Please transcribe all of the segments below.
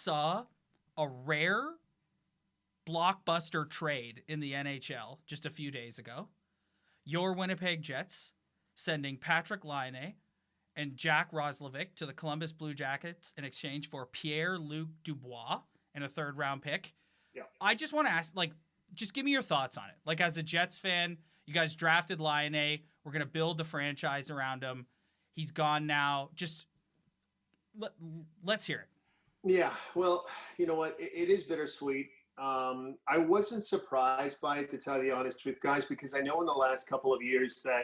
saw a rare blockbuster trade in the NHL just a few days ago. Your Winnipeg Jets sending Patrik Laine and Jack Roslovic to the Columbus Blue Jackets in exchange for Pierre-Luc Dubois and a third-round pick. Yeah. I just want to ask, just give me your thoughts on it. Like, as a Jets fan, you guys drafted Laine. We're going to build the franchise around him. He's gone now. Just let's hear it. Yeah, well, you know what? It is bittersweet. I wasn't surprised by it, to tell you the honest truth, guys, because I know in the last couple of years that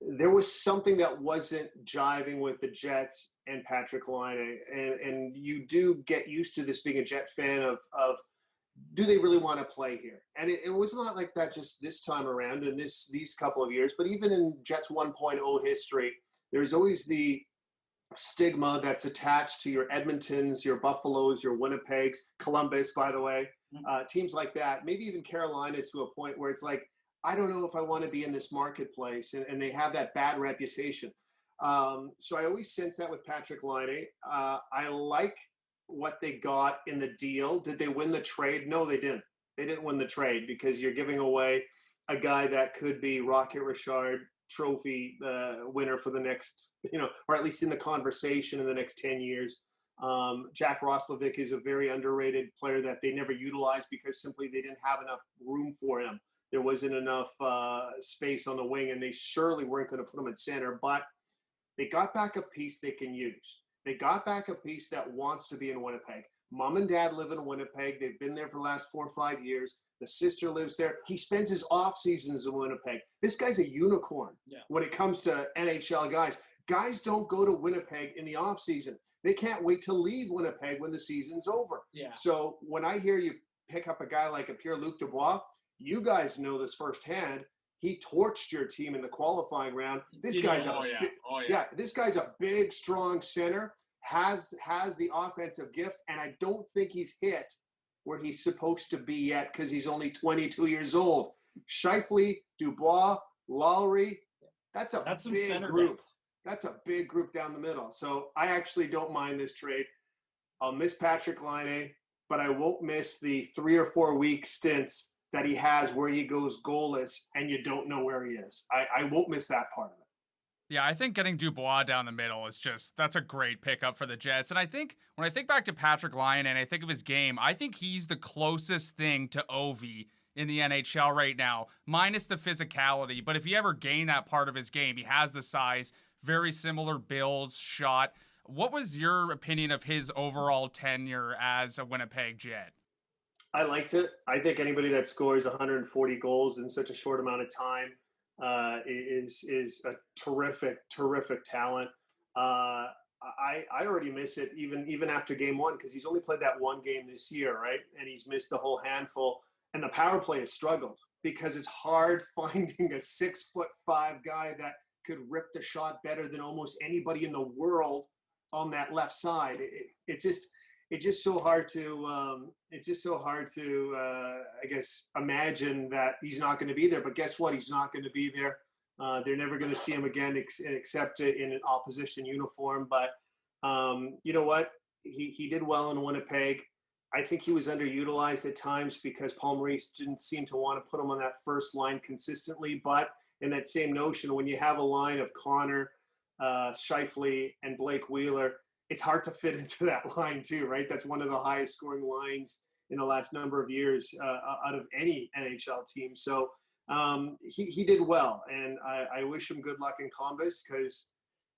there was something that wasn't jiving with the Jets and Patrik Laine. And you do get used to this being a Jet fan of do they really want to play here? And it was not like that just this time around in these couple of years, but even in Jets 1.0 history, there's always the stigma that's attached to your Edmontons, your Buffaloes, your Winnipegs, Columbus, by the way, teams like that, maybe even Carolina, to a point where it's like, I don't know if I want to be in this marketplace, and they have that bad reputation. So I always sense that with Patrik Laine. I like what they got in the deal. Did they win the trade? No, they didn't. They didn't win the trade, because you're giving away a guy that could be Rocket Richard trophy winner for the next, or at least in the conversation in the next 10 years. Jack Roslovic is a very underrated player that they never utilized because simply they didn't have enough room for him. There wasn't enough space on the wing, and they surely weren't going to put him at center. But they got back a piece they can use. They got back a piece that wants to be in Winnipeg. Mom and dad live in Winnipeg. They've been there for the last 4 or 5 years. The sister lives there. He spends his off seasons in Winnipeg. This guy's a unicorn when it comes to NHL guys. Guys don't go to Winnipeg in the off season. They can't wait to leave Winnipeg when the season's over. Yeah. So when I hear you pick up a guy like a Pierre-Luc Dubois, you guys know this firsthand. He torched your team in the qualifying round. This guy's this guy's a big, strong center, has the offensive gift, and I don't think he's hit where he's supposed to be yet, because he's only 22 years old. Scheifele, Dubois, Lowry, that's a big group. That's a big group down the middle. So I actually don't mind this trade. I'll miss Patrik Laine, but I won't miss the 3 or 4 week stints that he has where he goes goalless and you don't know where he is. I won't miss that part of it. Yeah, I think getting Dubois down the middle is that's a great pickup for the Jets. And I think when I think back to Patrik Laine and I think of his game, I think he's the closest thing to Ovi in the NHL right now, minus the physicality. But if he ever gained that part of his game, he has the size, very similar builds, shot. What was your opinion of his overall tenure as a Winnipeg Jet? I liked it. I think anybody that scores 140 goals in such a short amount of time is a terrific talent. I already miss it even after game one, because he's only played that one game this year, right? And he's missed the whole handful. And the power play has struggled because it's hard finding a 6'5" guy that could rip the shot better than almost anybody in the world on that left side. It's just so hard to I guess imagine that he's not going to be there. But guess what? He's not going to be there. They're never going to see him again except in an opposition uniform. But you know what? He did well in Winnipeg. I think he was underutilized at times because Paul Maurice didn't seem to want to put him on that first line consistently. But in that same notion, when you have a line of Connor, Scheifele, and Blake Wheeler, it's hard to fit into that line too, right? That's one of the highest scoring lines in the last number of years out of any NHL team. So he did well, and I wish him good luck in Columbus, because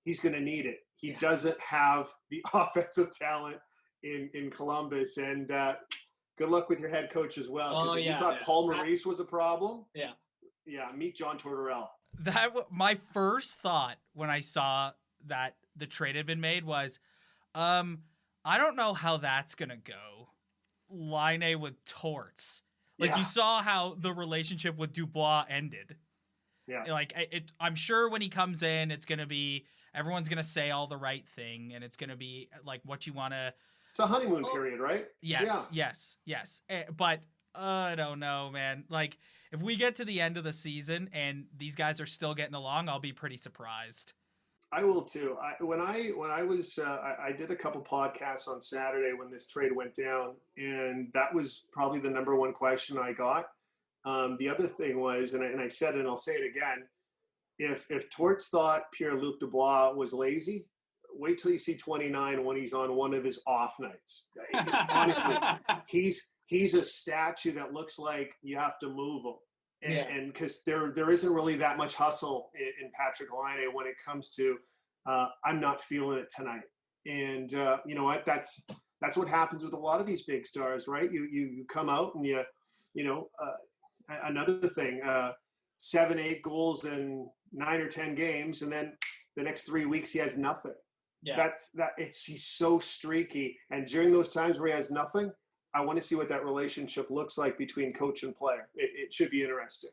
he's going to need it. He doesn't have the offensive talent in Columbus, and good luck with your head coach as well. Because you thought Paul Maurice was a problem. Yeah, meet John Tortorella. My first thought when I saw that the trade had been made was, I don't know how that's gonna go. Laine with Torts. You saw how the relationship with Dubois ended. Yeah. I'm sure when he comes in, it's gonna be, everyone's gonna say all the right thing, and it's gonna be like what you want to. It's a honeymoon period, right? Yes. But I don't know, man. If we get to the end of the season and these guys are still getting along, I'll be pretty surprised. I will too. When I was I did a couple podcasts on Saturday when this trade went down, and that was probably the number one question I got. The other thing was, and I said it, and I'll say it again: if Torts thought Pierre-Luc Dubois was lazy, wait till you see 29 when he's on one of his off nights. Honestly, he's a statue that looks like you have to move him. And because there isn't really that much hustle in Patrik Laine when it comes to I'm not feeling it tonight. And you know what? That's what happens with a lot of these big stars, right? You come out and another thing, 7-8 goals in 9 or 10 games, and then the next 3 weeks he has nothing. Yeah. He's so streaky, and during those times where he has nothing, I want to see what that relationship looks like between coach and player. It should be interesting.